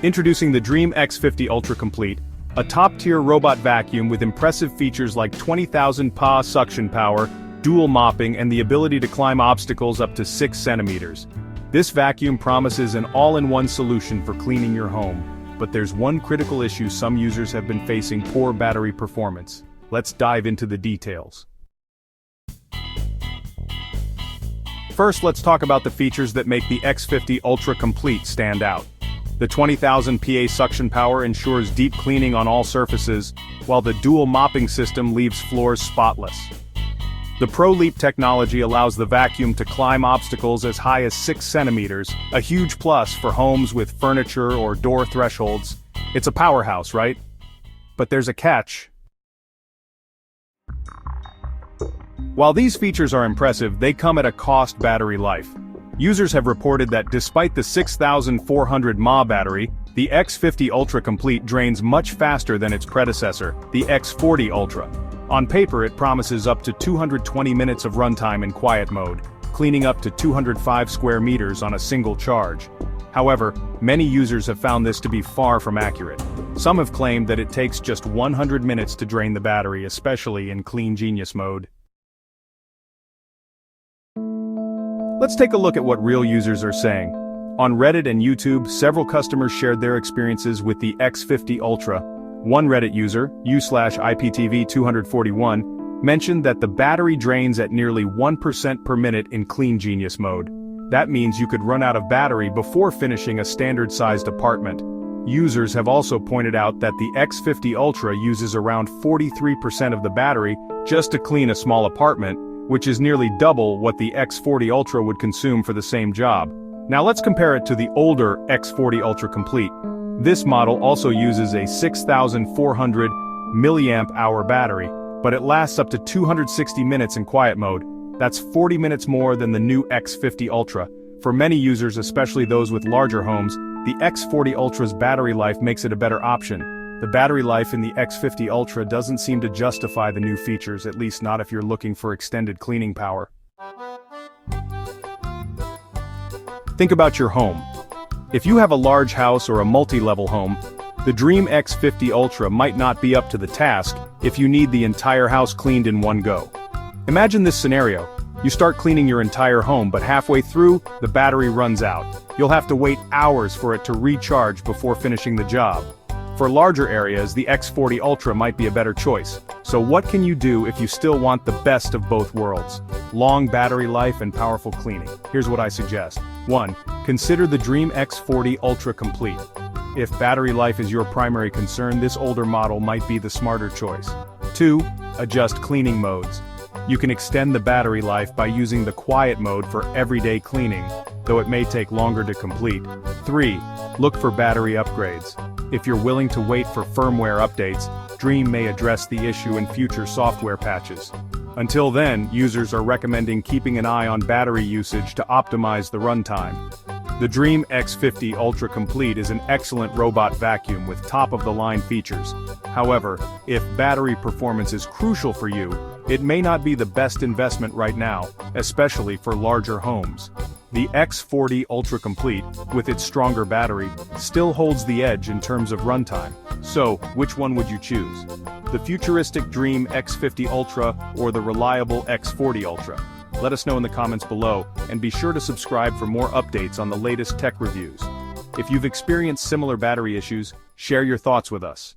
Introducing the Dreame X50 Ultra Complete, a top-tier robot vacuum with impressive features like 20,000 PA suction power, dual mopping and the ability to climb obstacles up to 6 centimeters. This vacuum promises an all-in-one solution for cleaning your home, but there's one critical issue some users have been facing: poor battery performance. Let's dive into the details. First, let's talk about the features that make the X50 Ultra Complete stand out. The 20,000 PA suction power ensures deep cleaning on all surfaces, while the dual mopping system leaves floors spotless. The ProLeap technology allows the vacuum to climb obstacles as high as 6 centimeters, a huge plus for homes with furniture or door thresholds. It's a powerhouse, right? But there's a catch. While these features are impressive, they come at a cost: battery life. Users have reported that despite the 6,400 mAh battery, the X50 Ultra Complete drains much faster than its predecessor, the X40 Ultra. On paper, it promises up to 220 minutes of runtime in quiet mode, cleaning up to 205 square meters on a single charge. However, many users have found this to be far from accurate. Some have claimed that it takes just 100 minutes to drain the battery, especially in Clean Genius mode. Let's take a look at what real users are saying. On Reddit and YouTube, several customers shared their experiences with the X50 Ultra. One Reddit user, u/IPTV241, mentioned that the battery drains at nearly 1% per minute in Clean Genius mode. That means you could run out of battery before finishing a standard-sized apartment. Users have also pointed out that the X50 Ultra uses around 43% of the battery just to clean a small apartment, which is nearly double what the X40 Ultra would consume for the same job. Now let's compare it to the older X40 Ultra Complete. This model also uses a 6,400 mAh battery, but it lasts up to 260 minutes in quiet mode. That's 40 minutes more than the new X50 Ultra. For many users, especially those with larger homes, the X40 Ultra's battery life makes it a better option. The battery life in the X50 Ultra doesn't seem to justify the new features, at least not if you're looking for extended cleaning power. Think about your home. If you have a large house or a multi-level home, the Dreame X50 Ultra might not be up to the task if you need the entire house cleaned in one go. Imagine this scenario. You start cleaning your entire home, but halfway through, the battery runs out. You'll have to wait hours for it to recharge before finishing the job. For larger areas, the X40 Ultra might be a better choice. So what can you do if you still want the best of both worlds? Long battery life and powerful cleaning. Here's what I suggest. 1. Consider the Dreame X40 Ultra Complete. If battery life is your primary concern, this older model might be the smarter choice. 2. Adjust cleaning modes. You can extend the battery life by using the quiet mode for everyday cleaning, though it may take longer to complete. 3. Look for battery upgrades. If you're willing to wait for firmware updates, Dreame may address the issue in future software patches. Until then, users are recommending keeping an eye on battery usage to optimize the runtime. The Dreame X50 Ultra Complete is an excellent robot vacuum with top-of-the-line features. However, if battery performance is crucial for you, it may not be the best investment right now, especially for larger homes. The X40 Ultra Complete, with its stronger battery, still holds the edge in terms of runtime. So, which one would you choose? The futuristic Dreame X50 Ultra or the reliable X40 Ultra? Let us know in the comments below, and be sure to subscribe for more updates on the latest tech reviews. If you've experienced similar battery issues, share your thoughts with us.